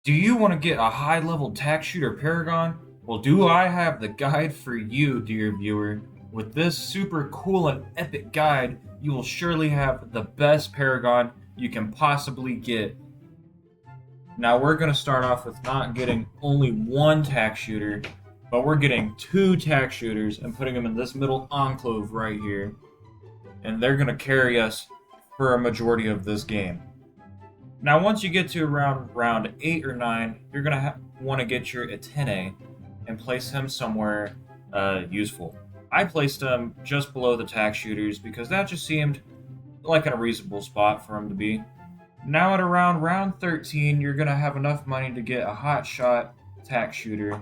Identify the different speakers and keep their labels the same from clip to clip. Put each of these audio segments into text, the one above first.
Speaker 1: Do you want to get a high level tack shooter Paragon? Well, do I have the guide for you, dear viewer? With this super cool and epic guide, you will surely have the best Paragon you can possibly get. Now, we're going to start off with not getting only one tack shooter, but we're getting two tack shooters and putting them in this middle enclave right here. And they're going to carry us for a majority of this game. Now, once you get to around round 8 or 9, you're going to want to get your Atene and place him somewhere useful. I placed him just below the tack shooters because that just seemed like a reasonable spot for him to be. Now, at around round 13, you're going to have enough money to get a hot shot tack shooter,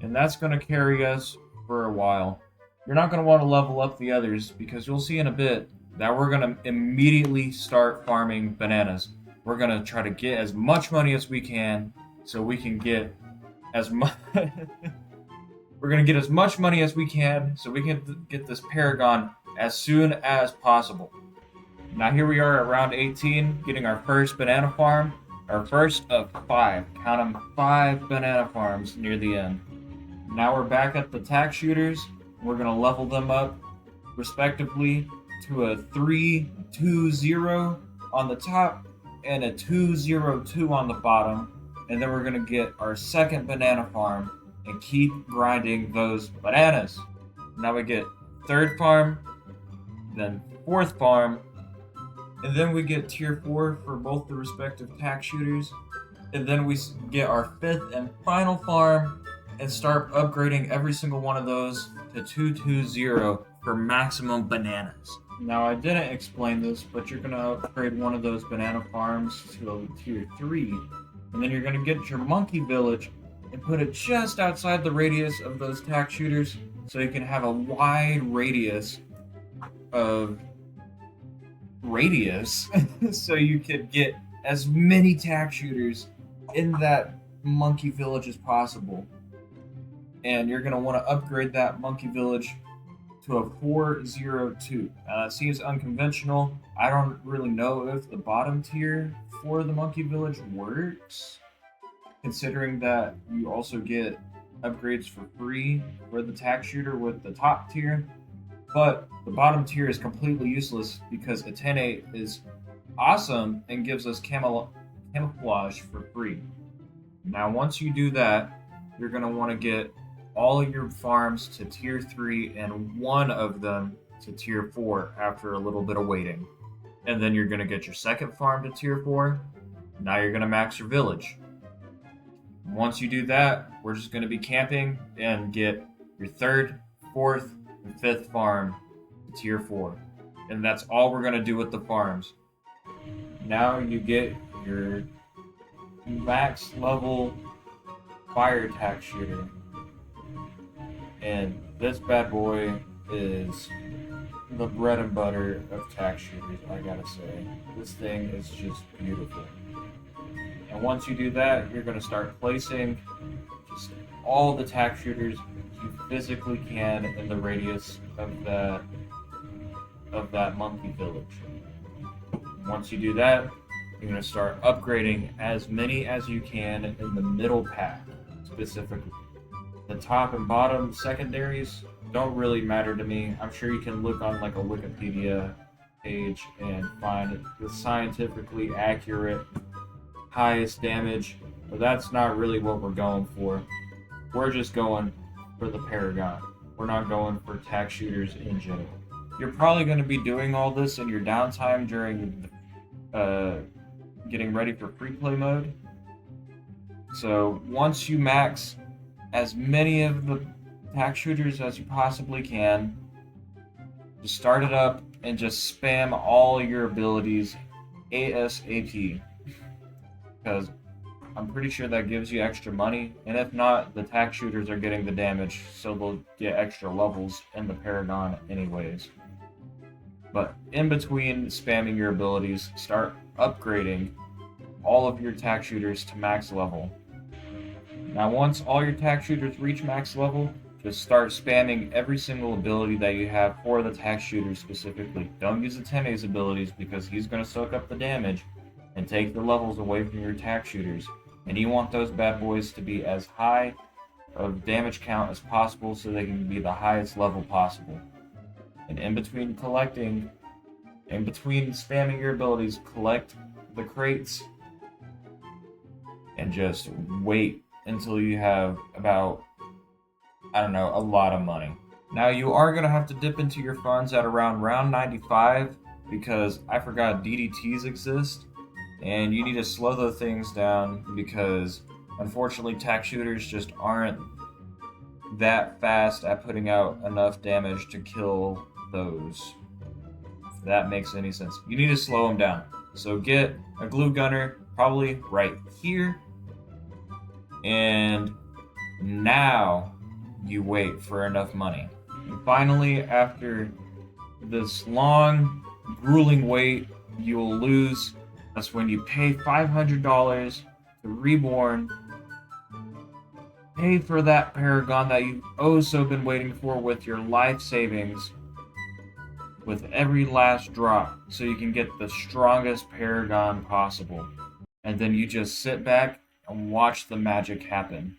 Speaker 1: and that's going to carry us for a while. You're not going to want to level up the others because you'll see in a bit that we're going to immediately start farming bananas. We're going to try to get as much money as we can so we can get as much. We're going to get as much money as we can so we can get this Paragon as soon as possible. Now here we are at round 18, getting our first banana farm. Our first of 5. Count them, 5 banana farms near the end. Now we're back at the tack shooters. We're going to level them up respectively to a 3-2-0 on the top and a 2-0-2 on the bottom. And then we're going to get our second banana farm and keep grinding those bananas. Now we get third farm, then fourth farm, and then we get tier 4 for both the respective tack shooters. And then we get our fifth and final farm and start upgrading every single one of those to 2-2-0 for maximum bananas. Now, I didn't explain this, but you're going to upgrade one of those banana farms to a tier 3, and then you're going to get your monkey village and put it just outside the radius of those tack shooters so you can have a wide radius of so you could get as many tack shooters in that monkey village as possible. And you're going to want to upgrade that monkey village to a 4-0-2. Now that seems unconventional. I don't really know if the bottom tier for the monkey village works, considering that you also get upgrades for free for the tack shooter with the top tier. But the bottom tier is completely useless because Atene is awesome and gives us camouflage for free. Now, once you do that, you're going to want to get all of your farms to tier 3 and one of them to tier 4 after a little bit of waiting. And then you're going to get your second farm to tier 4. Now you're going to max your village. Once you do that, we're just going to be camping and get your third, fourth, and fifth farm to tier 4. And that's all we're going to do with the farms. Now you get your max level fire tack shooter. And this bad boy is the bread and butter of tack shooters, I gotta say. This thing is just beautiful. And once you do that, you're going to start placing just all the tack shooters you physically can in the radius of that monkey village. Once you do that, you're going to start upgrading as many as you can in the middle pack, specifically. The top and bottom secondaries don't really matter to me. I'm sure you can look on like a Wikipedia page and find the scientifically accurate highest damage, but that's not really what we're going for. We're just going for the Paragon. We're not going for tack shooters in general. You're probably going to be doing all this in your downtime during getting ready for free play mode. So once you max as many of the tack shooters as you possibly can, just start it up and just spam all your abilities ASAP. Because I'm pretty sure that gives you extra money, and if not, the tack shooters are getting the damage, so they'll get extra levels in the Paragon anyways. But in between spamming your abilities, start upgrading all of your tack shooters to max level. Now once all your tack shooters reach max level, just start spamming every single ability that you have for the tack shooter specifically. Don't use Atene's abilities because he's going to soak up the damage and take the levels away from your tack shooters. And you want those bad boys to be as high of damage count as possible so they can be the highest level possible. And in between spamming your abilities, collect the crates and just wait until you have about, I don't know, a lot of money. Now you are going to have to dip into your funds at around round 95 because I forgot DDTs exist, and you need to slow those things down because unfortunately tack shooters just aren't that fast at putting out enough damage to kill those. If that makes any sense. You need to slow them down. So get a glue gunner, probably right here, and now you wait for enough money. And finally, after this long, grueling wait, you'll lose. That's when you pay $500 to Reborn. Pay for that Paragon that you've oh so been waiting for with your life savings, with every last drop, so you can get the strongest Paragon possible. And then you just sit back and watch the magic happen.